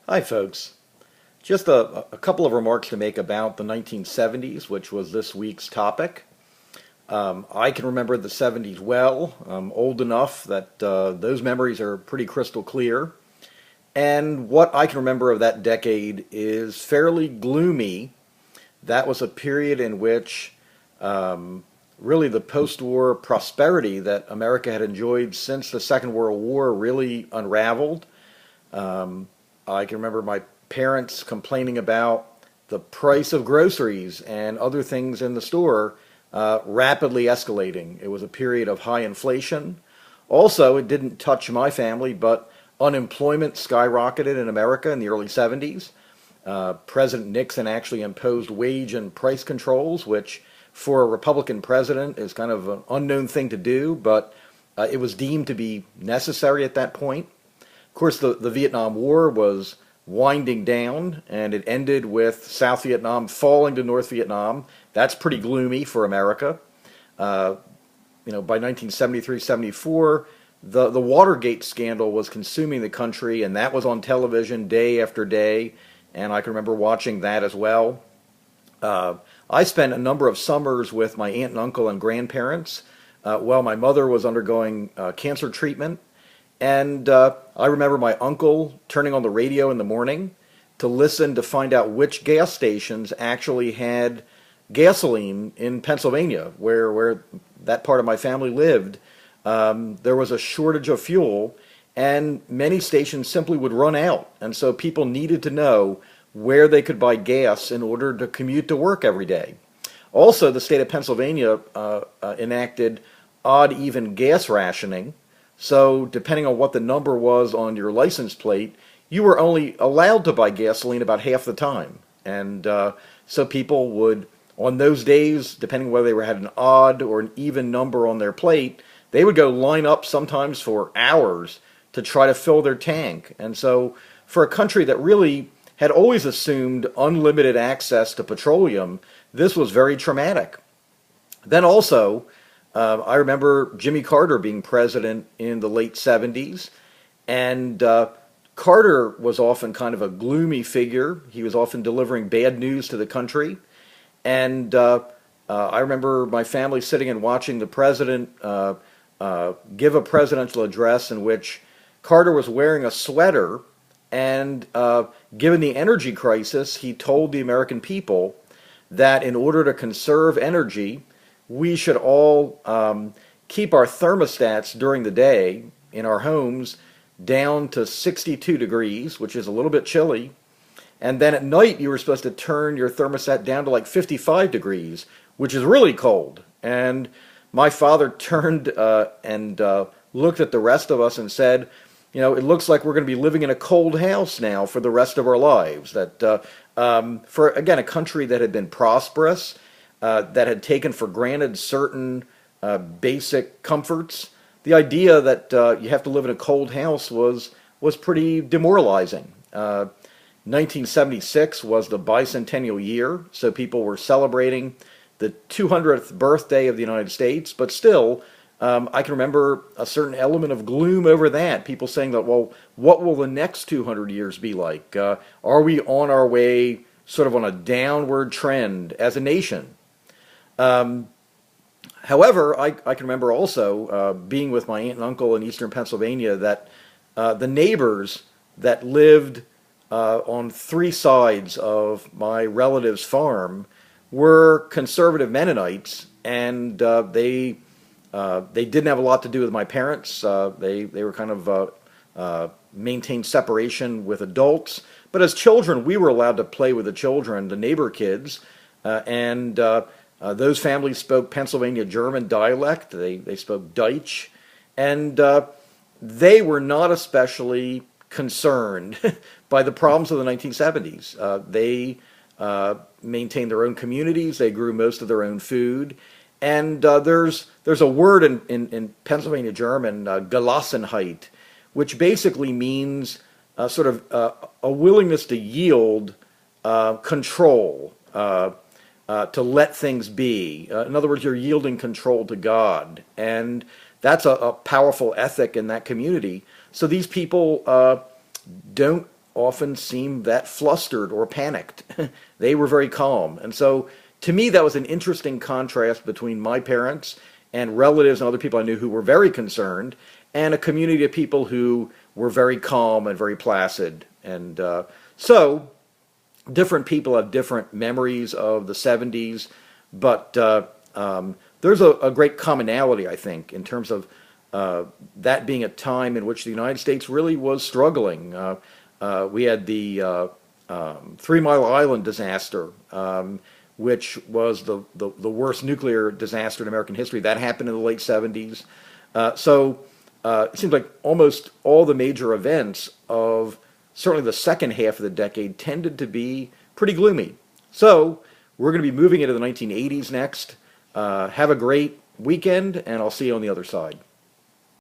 Hi, folks. Just a couple of remarks to make about the 1970s, which was this week's topic. I can remember the 70s well. I'm old enough that those memories are pretty crystal clear. And what I can remember of that decade is fairly gloomy. That was a period in which really the post-war prosperity that America had enjoyed since the Second World War really unraveled. Um, I can remember my parents complaining about the price of groceries and other things in the store rapidly escalating. It was a period of high inflation. Also, it didn't touch my family, but unemployment skyrocketed in America in the early 70s. President Nixon actually imposed wage and price controls, which for a Republican president is kind of an unknown thing to do, but it was deemed to be necessary at that point. Of course, the Vietnam War was winding down, and it ended with South Vietnam falling to North Vietnam. That's pretty gloomy for America. Uh, by 1973, 74, the Watergate scandal was consuming the country, and that was on television day after day, and I can remember watching that as well. Uh, I spent a number of summers with my aunt and uncle and grandparents while my mother was undergoing cancer treatment. And I remember my uncle turning on the radio in the morning to listen to find out which gas stations actually had gasoline in Pennsylvania, where that part of my family lived. There was a shortage of fuel, and many stations simply would run out. And so people needed to know where they could buy gas in order to commute to work every day. Also, the state of Pennsylvania enacted odd even gas rationing. So, depending on what the number was on your license plate, you were only allowed to buy gasoline about half the time. And so people would, on those days, depending whether they had an odd or an even number on their plate, they would go line up sometimes for hours to try to fill their tank. And so, for a country that really had always assumed unlimited access to petroleum, this was very traumatic. Then also, I remember Jimmy Carter being president in the late 70s, and Carter was often kind of a gloomy figure. He was often delivering bad news to the country, and I remember my family sitting and watching the president give a presidential address in which Carter was wearing a sweater, and given the energy crisis, he told the American people that in order to conserve energy, we should all keep our thermostats during the day in our homes down to 62 degrees, which is a little bit chilly. And then at night, you were supposed to turn your thermostat down to like 55 degrees, which is really cold. And my father turned and looked at the rest of us and said, it looks like we're going to be living in a cold house now for the rest of our lives. That for, again, a country that had been prosperous, that had taken for granted certain basic comforts, the idea that you have to live in a cold house was pretty demoralizing. 1976 was the bicentennial year, so people were celebrating the 200th birthday of the United States, but still, I can remember a certain element of gloom over that. People saying that, well, what will the next 200 years be like? Are we on our way sort of on a downward trend as a nation? However, I can remember also being with my aunt and uncle in eastern Pennsylvania that the neighbors that lived on three sides of my relative's farm were conservative Mennonites, and they didn't have a lot to do with my parents. They were kind of maintained separation with adults, but as children, we were allowed to play with the children, the neighbor kids, and those families spoke Pennsylvania German dialect. They spoke Deutsch, and they were not especially concerned by the problems of the 1970s. They maintained their own communities. They grew most of their own food. And there's a word in Pennsylvania German, Gelassenheit, which basically means sort of a willingness to yield control, to let things be. In other words, you're yielding control to God. And that's a powerful ethic in that community. So these people don't often seem that flustered or panicked. They were very calm. And so to me, that was an interesting contrast between my parents and relatives and other people I knew who were very concerned, and a community of people who were very calm and very placid. And so different people have different memories of the 70s, but there's a great commonality, I think, in terms of that being a time in which the United States really was struggling. We had the 3 Mile Island disaster, which was the worst nuclear disaster in American history. That happened in the late 70s. So it seems like almost all the major events of certainly the second half of the decade tended to be pretty gloomy. So we're going to be moving into the 1980s next. Have a great weekend, and I'll see you on the other side.